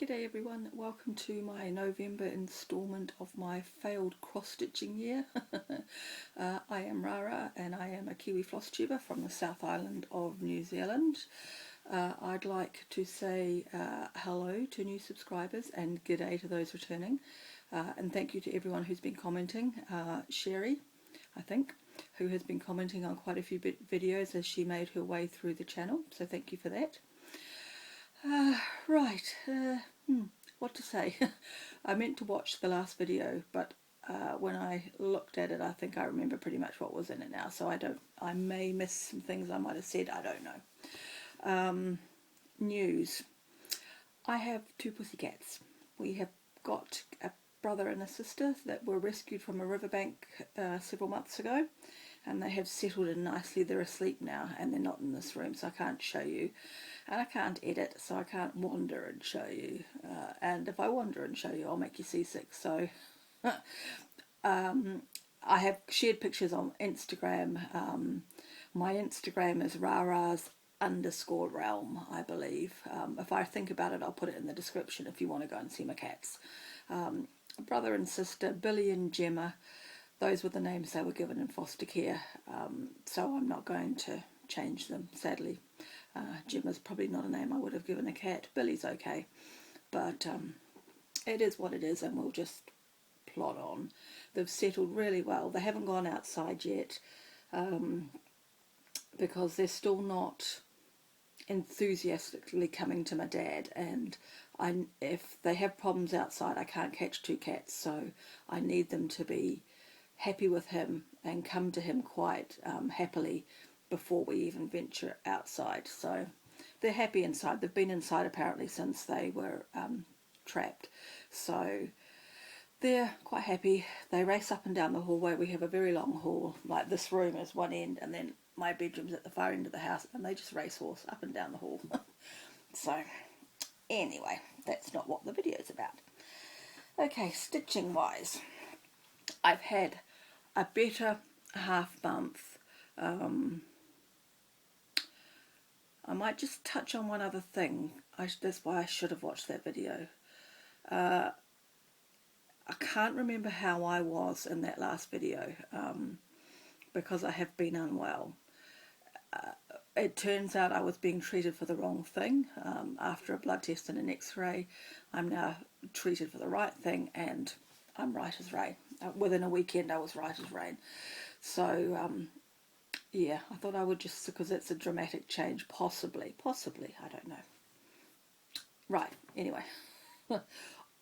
G'day everyone, welcome to my November instalment of my failed cross-stitching year. I am Rara and I am a Kiwi Flosstuber from the South Island of New Zealand. I'd like to say hello to new subscribers and g'day to those returning, and thank you to everyone who's been commenting. Sherry, I think, who has been commenting on quite a few videos as she made her way through the channel, so thank you for that. What to say? I meant to watch the last video, but when I looked at it, I think I remember pretty much what was in it now, so I may miss some things I might have said, I don't know. News. I have two pussycats. We have got a brother and a sister that were rescued from a riverbank several months ago, and they have settled in nicely. They're asleep now and they're not in this room, so I can't show you, and I can't edit, so I can't wander and show you, and if I wander and show you I'll make you seasick. So I have shared pictures on Instagram. My Instagram is raras_realm, I believe. If I think about it, I'll put it in the description if you want to go and see my cats. Brother and sister, Billy and Gemma. Those were the names they were given in foster care, so I'm not going to change them, sadly. Gemma's probably not a name I would have given a cat. Billy's okay, but it is what it is, and we'll just plod on. They've settled really well. They haven't gone outside yet, because they're still not enthusiastically coming to my dad, and if they have problems outside, I can't catch two cats, so I need them to be happy with him and come to him quite happily before we even venture outside. So they're happy inside. They've been inside apparently since they were trapped, so they're quite happy. They race up and down the hallway. We have a very long hall, like this room is one end and then my bedroom's at the far end of the house, and they just racehorse up and down the hall. So anyway, that's not what the video's about. Okay, stitching wise, I've had a better half month. I might just touch on one other thing. That's why I should have watched that video. I can't remember how I was in that last video, because I have been unwell. It turns out I was being treated for the wrong thing. After a blood test and an x-ray, I'm now treated for the right thing, and I'm right as rain. Within a weekend I was right as rain. So yeah, I thought I would just, because it's a dramatic change, possibly, I don't know. Right, anyway,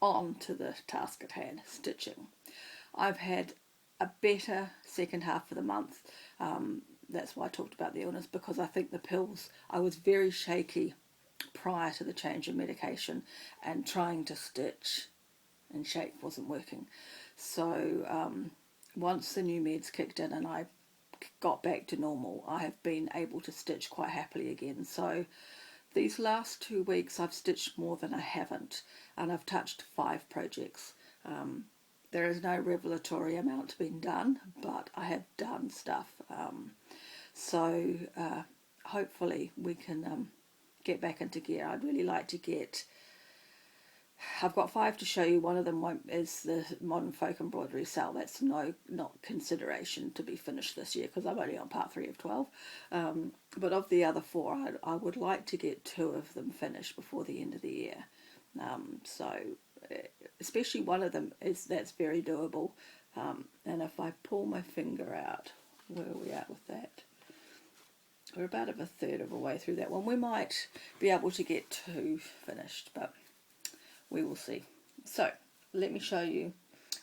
on to the task at hand, stitching. I've had a better second half of the month. That's why I talked about the illness, because I think the pills, I was very shaky prior to the change in medication, and trying to stitch and shape wasn't working. So once the new meds kicked in and I got back to normal, I have been able to stitch quite happily again. So these last 2 weeks I've stitched more than I haven't, and I've touched 5 projects. There is no revelatory amount being done, but I have done stuff. So hopefully we can get back into gear. I'd really like to get, I've got 5 to show you. One of them is the Modern Folk Embroidery Sale. That's not consideration to be finished this year, because I'm only on part 3 of 12. But of the other 4, I would like to get 2 of them finished before the end of the year. So especially one of them that's very doable. And if I pull my finger out, where are we at with that? We're about a third of a way through that one. We might be able to get 2 finished, but we will see. So let me show you.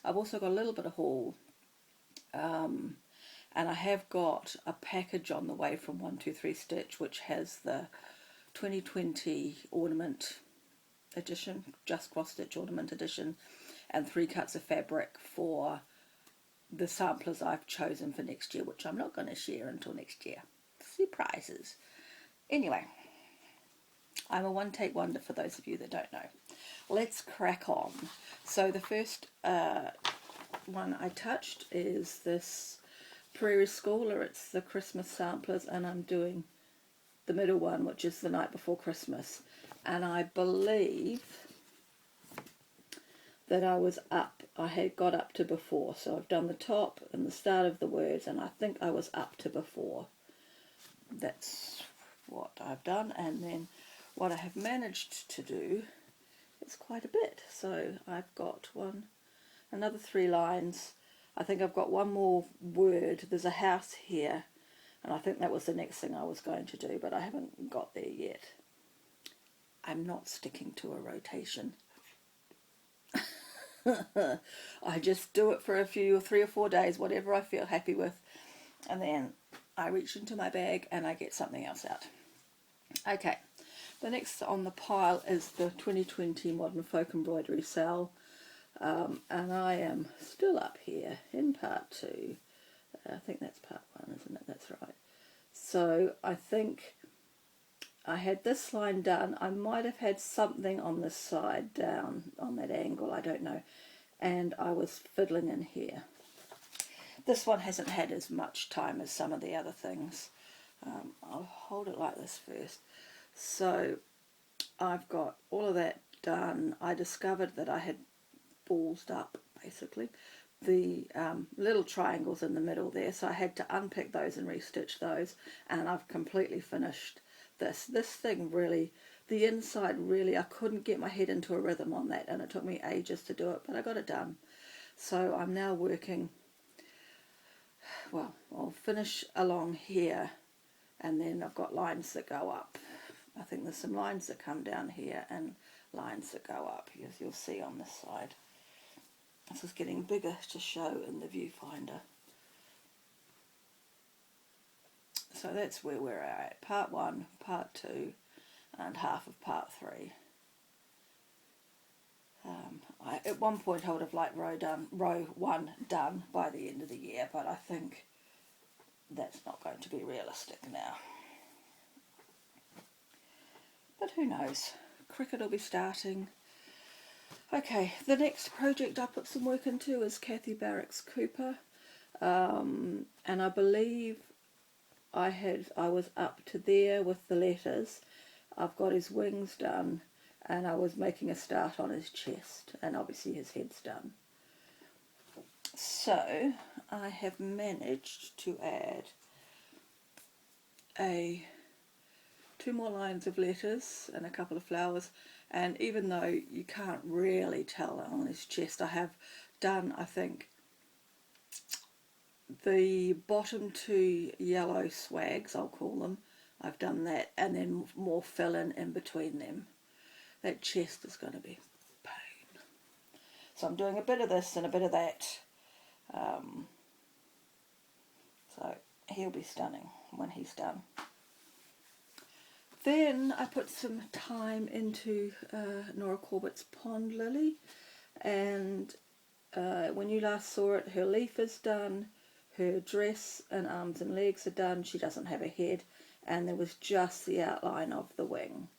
I've also got a little bit of haul, and I have got a package on the way from 123 Stitch, which has the 2020 ornament edition, just cross stitch ornament edition, and 3 cuts of fabric for the samplers I've chosen for next year, which I'm not going to share until next year. Surprises. Anyway, I'm a one-take wonder for those of you that don't know. Let's crack on. So the first one I touched is this Prairie Schooler. It's the Christmas samplers, and I'm doing the middle one, which is the night before Christmas. And I believe that I was up. I had got up to before, so I've done the top and the start of the words, and I think I was up to before. That's what I've done, and then what I have managed to do is quite a bit. So I've got another 3 lines. I think I've got one more word. There's a house here, and I think that was the next thing I was going to do, but I haven't got there yet. I'm not sticking to a rotation. I just do it for a few, 3 or 4 days, whatever I feel happy with, and then I reach into my bag and I get something else out. Okay, the next on the pile is the 2020 Modern Folk Embroidery Sale, and I am still up here in part 2. I think that's part 1, isn't it? That's right. So I think I had this line done. I might have had something on this side down on that angle, I don't know, and I was fiddling in here. This one hasn't had as much time as some of the other things. I'll hold it like this first. So I've got all of that done. I discovered that I had ballsed up, basically, the little triangles in the middle there, so I had to unpick those and restitch those, and I've completely finished this. This thing really, the inside really, I couldn't get my head into a rhythm on that, and it took me ages to do it, but I got it done. So I'm now working, well, I'll finish along here, and then I've got lines that go up. I think there's some lines that come down here and lines that go up, as you'll see on this side. This is getting bigger to show in the viewfinder. So that's where we're at. Part 1, part 2, and half of part 3. At one point I would have liked row 1 done by the end of the year, but I think that's not going to be realistic now. But who knows? Cricket will be starting. Okay, the next project I put some work into is Kathy Barrick's Cooper, and I believe I was up to there with the letters. I've got his wings done, and I was making a start on his chest, and obviously his head's done. So I have managed to add 2 more lines of letters and a couple of flowers, and even though you can't really tell on his chest, I have done, I think, the bottom 2 yellow swags, I'll call them. I've done that, and then more fill in between them. That chest is going to be pain. So I'm doing a bit of this and a bit of that. So he'll be stunning when he's done. Then I put some time into Nora Corbett's Pond Lily, and when you last saw it, her leaf is done, her dress and arms and legs are done, she doesn't have a head, and there was just the outline of the wing.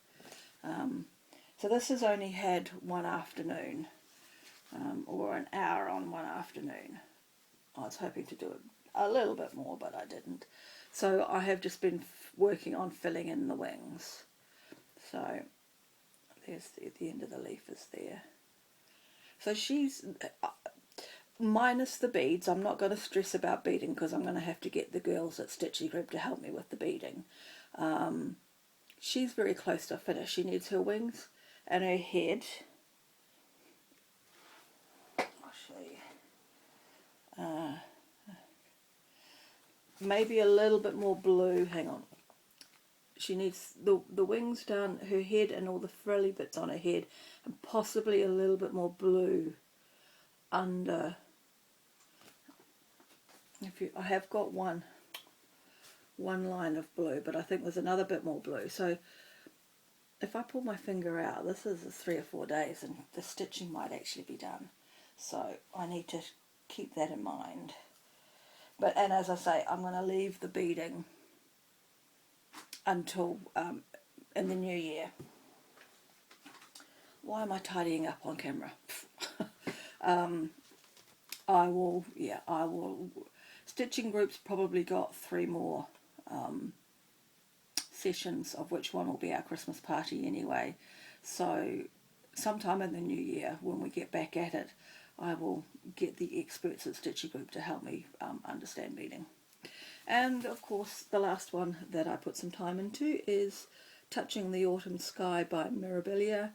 So this has only had one afternoon, or an hour on one afternoon. I was hoping to do it a little bit more, but I didn't. So I have just been working on filling in the wings. So there's the end of the leaf is there. So she's, minus the beads, I'm not going to stress about beading because I'm going to have to get the girls at Stitchy Group to help me with the beading. She's very close to a finish. She needs her wings and her head. I'll show you. Maybe a little bit more blue. Hang on. She needs the wings done, her head and all the frilly bits on her head, and possibly a little bit more blue under. I have got one line of blue, but I think there's another bit more blue. So if I pull my finger out, this is 3 or 4 days, and the stitching might actually be done. So I need to keep that in mind. And as I say, I'm going to leave the beading until in the new year. Why am I tidying up on camera? I will. Stitching Group's probably got 3 more sessions, of which one will be our Christmas party anyway. So sometime in the new year, when we get back at it, I will get the experts at Stitchy Group to help me understand beading. And of course, the last one that I put some time into is Touching the Autumn Sky by Mirabilia.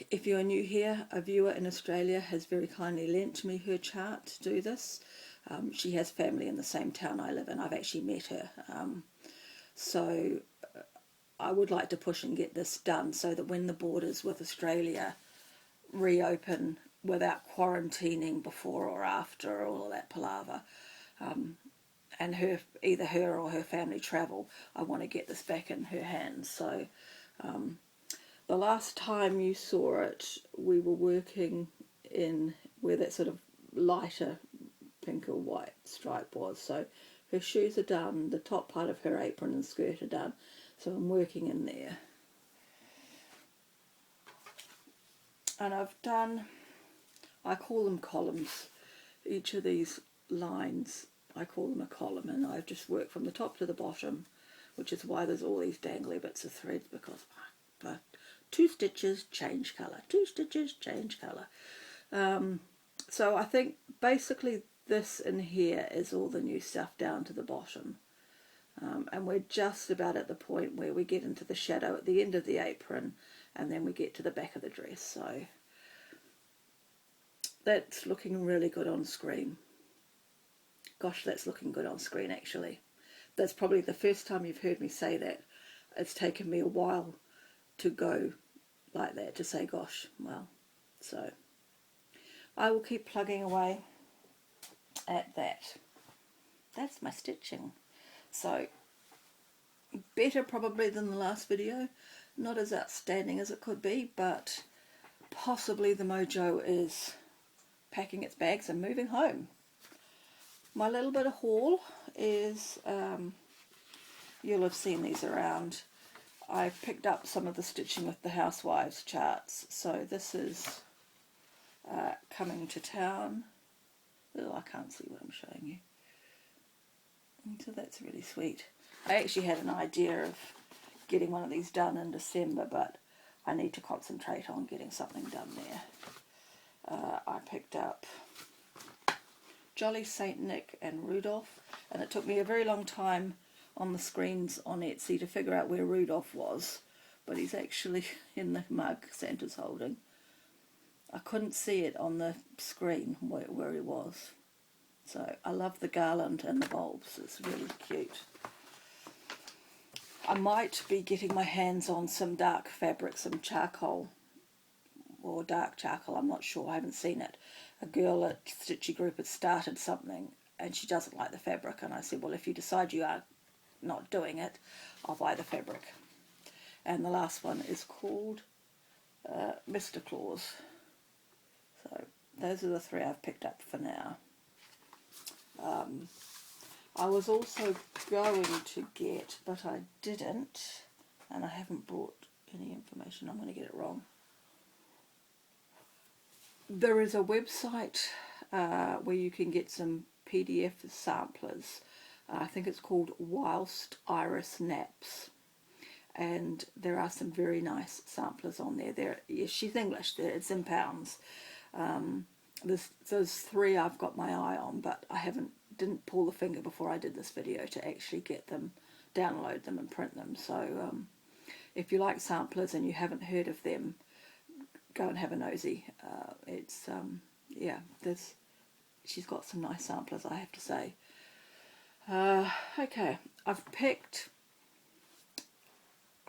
If you're new here, a viewer in Australia has very kindly lent me her chart to do this. She has family in the same town I live in. I've actually met her. So I would like to push and get this done so that when the borders with Australia reopen without quarantining before or after all of that palaver, and either her or her family travel, I want to get this back in her hands. So the last time you saw it, we were working in where that sort of lighter pink or white stripe was. So her shoes are done, the top part of her apron and skirt are done, so I'm working in there. And I've done, I call them columns. Each of these lines, I call them a column, and I've just worked from the top to the bottom, which is why there's all these dangly bits of thread, because 2 stitches, change colour, 2 stitches, change colour. So I think basically this in here is all the new stuff down to the bottom. And we're just about at the point where we get into the shadow at the end of the apron, and then we get to the back of the dress. So that's looking really good on screen. Gosh, that's looking good on screen actually. That's probably the first time you've heard me say that. It's taken me a while to go like that, to say gosh, well. So I will keep plugging away at that. That's my stitching. So better probably than the last video. Not as outstanding as it could be, but possibly the mojo is packing its bags and moving home. My little bit of haul is, you'll have seen these around. I picked up some of the Stitching with the Housewives charts. So this is coming to town. Oh, I can't see what I'm showing you. So that's really sweet. I actually had an idea of getting one of these done in December, but I need to concentrate on getting something done there. I picked up Jolly Saint Nick and Rudolph, and it took me a very long time on the screens on Etsy to figure out where Rudolph was, but he's actually in the mug Santa's holding. I couldn't see it on the screen where he was. So I love the garland and the bulbs, it's really cute. I might be getting my hands on some dark fabric, some charcoal, or dark charcoal, I'm not sure, I haven't seen it. A girl at Stitchy Group had started something and she doesn't like the fabric, and I said, well, if you decide you are not doing it, I'll buy the fabric. And the last one is called Mr. Claus. So those are the 3 I've picked up for now. I was also going to get, but I didn't, and I haven't brought any information, I'm going to get it wrong. There is a website where you can get some PDF samplers. I think it's called Whilst Iris Naps, and there are some very nice samplers on there. Yes, she's English, it's in pounds. There's 3 I've got my eye on, but I didn't pull the finger before I did this video to actually get them, download them and print them. So if you like samplers and you haven't heard of them, go and have a nosy. Yeah, she's got some nice samplers, I have to say. Okay, I've picked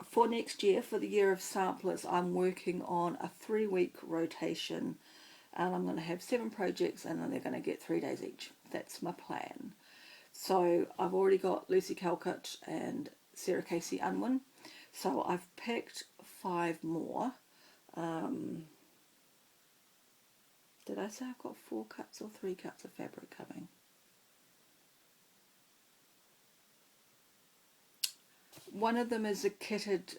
for next year, for the year of samplers, I'm working on a 3-week rotation, and I'm going to have 7 projects, and then they're going to get 3 days each. That's my plan. So I've already got Lucy Calcutt and Sarah Casey Unwin, so I've picked 5 more. Did I say I've got 4 cuts or 3 cuts of fabric coming? One of them is a kitted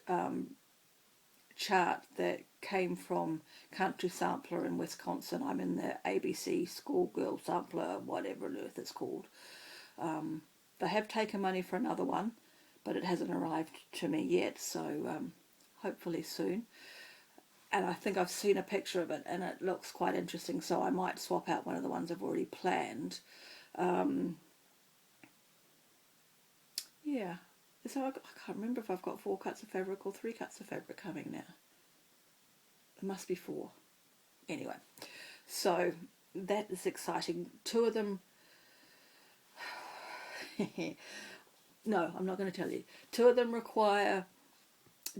chart that came from Country Sampler in Wisconsin. I'm in the ABC Schoolgirl Sampler, whatever on earth it's called. They have taken money for another one, but it hasn't arrived to me yet, so hopefully soon. and I think I've seen a picture of it and it looks quite interesting, so I might swap out one of the ones I've already planned. Yeah, so I can't remember if I've got 4 cuts of fabric or 3 cuts of fabric coming now. It must be 4. Anyway, so that is exciting. 2 of them, no, I'm not going to tell you. 2 of them require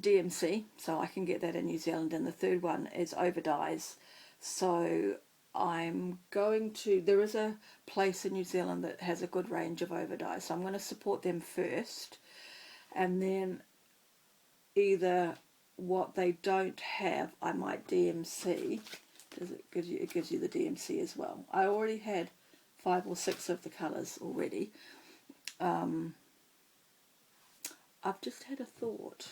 DMC, so I can get that in New Zealand, and the third one is overdyes. So I'm going to, there is a place in New Zealand that has a good range of overdyes, so I'm going to support them first, and then either what they don't have I might DMC. It gives you the DMC as well. I already had 5 or 6 of the colours already. I've just had a thought.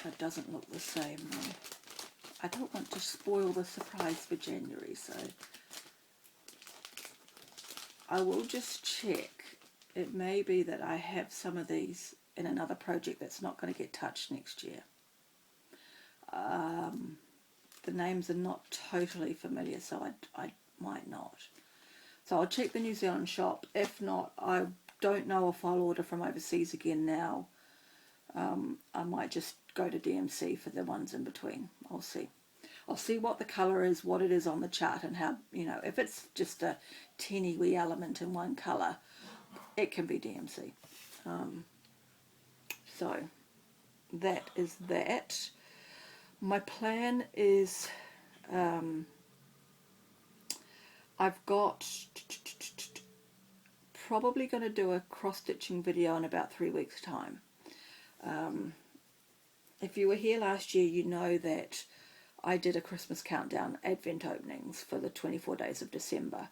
It doesn't look the same though. I don't want to spoil the surprise for January, so I will just check. It may be that I have some of these in another project that's not going to get touched next year. The names are not totally familiar, so I might not. So I'll check the New Zealand shop. If not, I don't know if I'll order from overseas again now. I might just go to DMC for the ones in between. I'll see. I'll see what the colour is, what it is on the chart, and how, you know, if it's just a teeny wee element in one colour, it can be DMC. So that is that. My plan is, I've got probably going to do a cross-stitching video in about 3 weeks' time. If you were here last year, you know that I did a Christmas countdown Advent openings for the 24 days of December,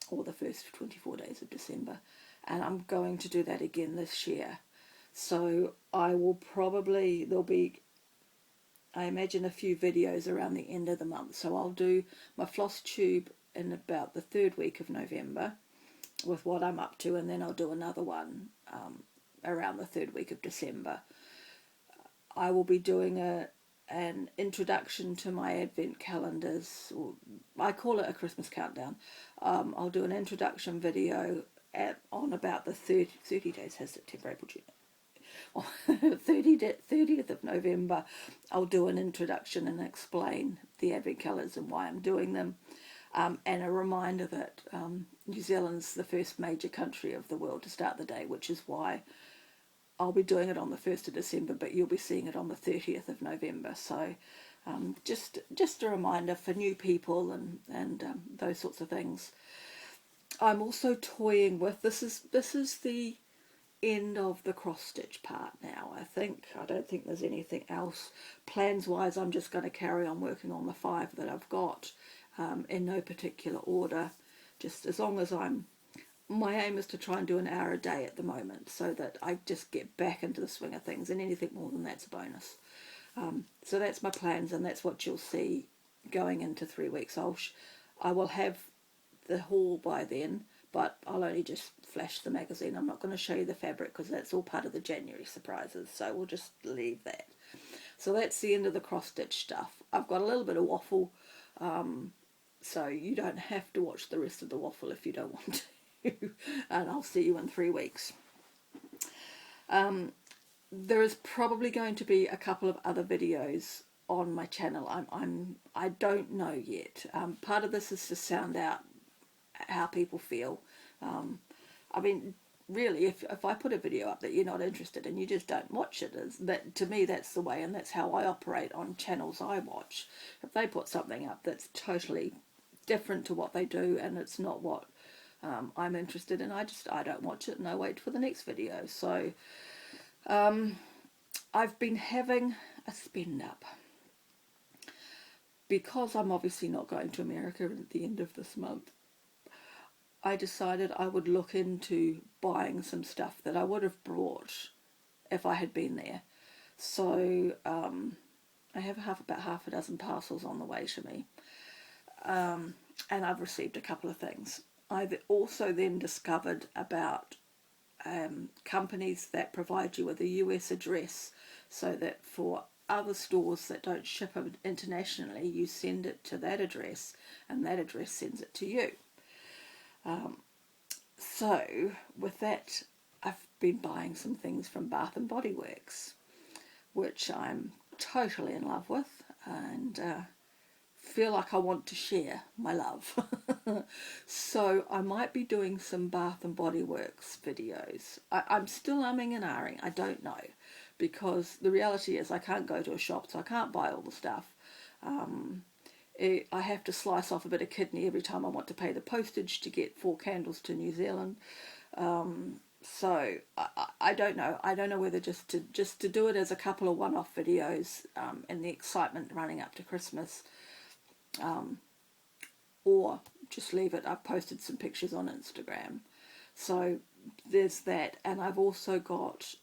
or the first 24 days of December, and I'm going to do that again this year. So I will probably, there'll be, I imagine, a few videos around the end of the month. So I'll do my Flosstube in about the 3rd week of November with what I'm up to, and then I'll do another one around the 3rd week of December. I will be doing an introduction to my Advent calendars, or I call it a Christmas countdown. I'll do an introduction video on about the 30 days, has September, April, June. 30th of November, I'll do an introduction and explain the Advent colours and why I'm doing them, and a reminder that New Zealand's the first major country of the world to start the day, which is why I'll be doing it on the 1st of December, but you'll be seeing it on the 30th of November. So just a reminder for new people and those sorts of things. I'm also toying with, this is the end of the cross stitch part now. I don't think there's anything else plans wise. I'm just going to carry on working on the 5 that I've got in no particular order, just as long as my aim is to try and do an hour a day at the moment, so that I just get back into the swing of things, and anything more than that's a bonus. So that's my plans, and that's what you'll see going into 3 weeks. I will have the haul by then, but I'll only just flash the magazine. I'm not going to show you the fabric because that's all part of the January surprises, so we'll just leave that. So that's the end of the cross-stitch stuff. I've got a little bit of waffle, so you don't have to watch the rest of the waffle if you don't want to. And I'll see you in 3 weeks. There is probably going to be a couple of other videos on my channel. I don't know yet. Part of this is to sound out how people feel. I mean, really, if I put a video up that you're not interested in, you just don't watch it. To me, that's the way, and that's how I operate on channels I watch. If they put something up that's totally different to what they do, and it's not what I'm interested in, I don't watch it, and I wait for the next video. So I've been having a spend up because I'm obviously not going to America at the end of this month. I decided I would look into buying some stuff that I would have brought if I had been there. So I have about half a dozen parcels on the way to me, and I've received a couple of things. I've also then discovered about companies that provide you with a US address, so that for other stores that don't ship it internationally, you send it to that address and that address sends it to you. So with that, I've been buying some things from Bath and Body Works, which I'm totally in love with, and feel like I want to share my love. So I might be doing some Bath and Body Works videos. I'm still umming and ahhing, I don't know, because the reality is I can't go to a shop, so I can't buy all the stuff. I have to slice off a bit of kidney every time I want to pay the postage to get 4 candles to New Zealand. So I don't know. I don't know whether just to do it as a couple of one-off videos in the excitement running up to Christmas, or just leave it. I've posted some pictures on Instagram. So there's that, and I've also got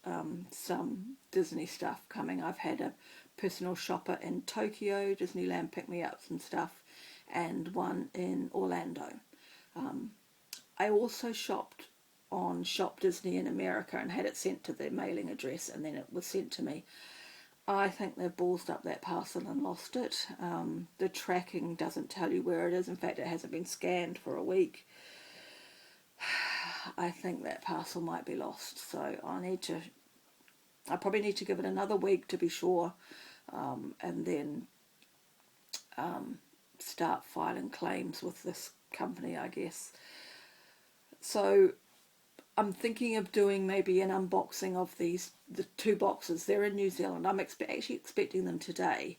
some Disney stuff coming. I've had a personal shopper in Tokyo, Disneyland, pick me up some stuff, and one in Orlando. I also shopped on Shop Disney in America and had it sent to their mailing address, and then it was sent to me. I think they've ballsed up that parcel and lost it. The tracking doesn't tell you where it is. In fact, it hasn't been scanned for a week. I think that parcel might be lost, so I probably need to give it another week to be sure, and then start filing claims with this company, I guess. So I'm thinking of doing maybe an unboxing of the 2 boxes. They're in New Zealand. I'm actually expecting them today.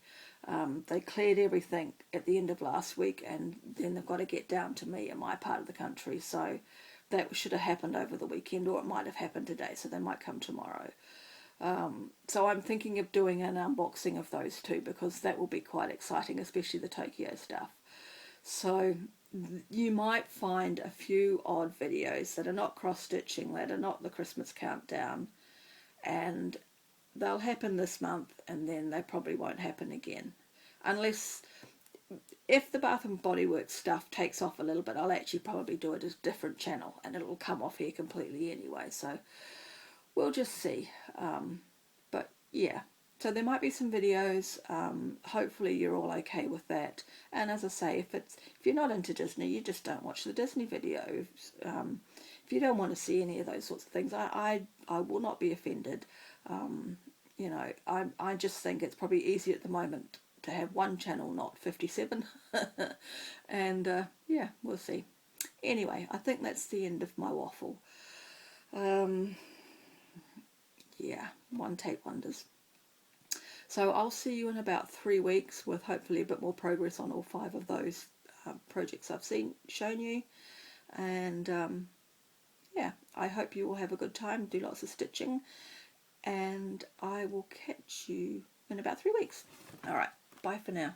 They cleared everything at the end of last week, and then they've got to get down to me in my part of the country. So that should have happened over the weekend, or it might have happened today, so they might come tomorrow. So I'm thinking of doing an unboxing of those 2, because that will be quite exciting, especially the Tokyo stuff. So you might find a few odd videos that are not cross-stitching, that are not the Christmas countdown, and they'll happen this month, and then they probably won't happen again. Unless, if the Bath and Body Works stuff takes off a little bit, I'll actually probably do it as a different channel, and it'll come off here completely anyway, so we'll just see. But yeah, so there might be some videos. Hopefully you're all okay with that. And as I say, if you're not into Disney, you just don't watch the Disney videos. If you don't want to see any of those sorts of things, I will not be offended. You know, I just think it's probably easier at the moment to have one channel, not 57. And yeah, we'll see. Anyway, I think that's the end of my waffle. Yeah, one take wonders. So I'll see you in about 3 weeks with hopefully a bit more progress on all 5 of those projects I've shown you. And yeah, I hope you will have a good time, do lots of stitching, and I will catch you in about 3 weeks. Alright, bye for now.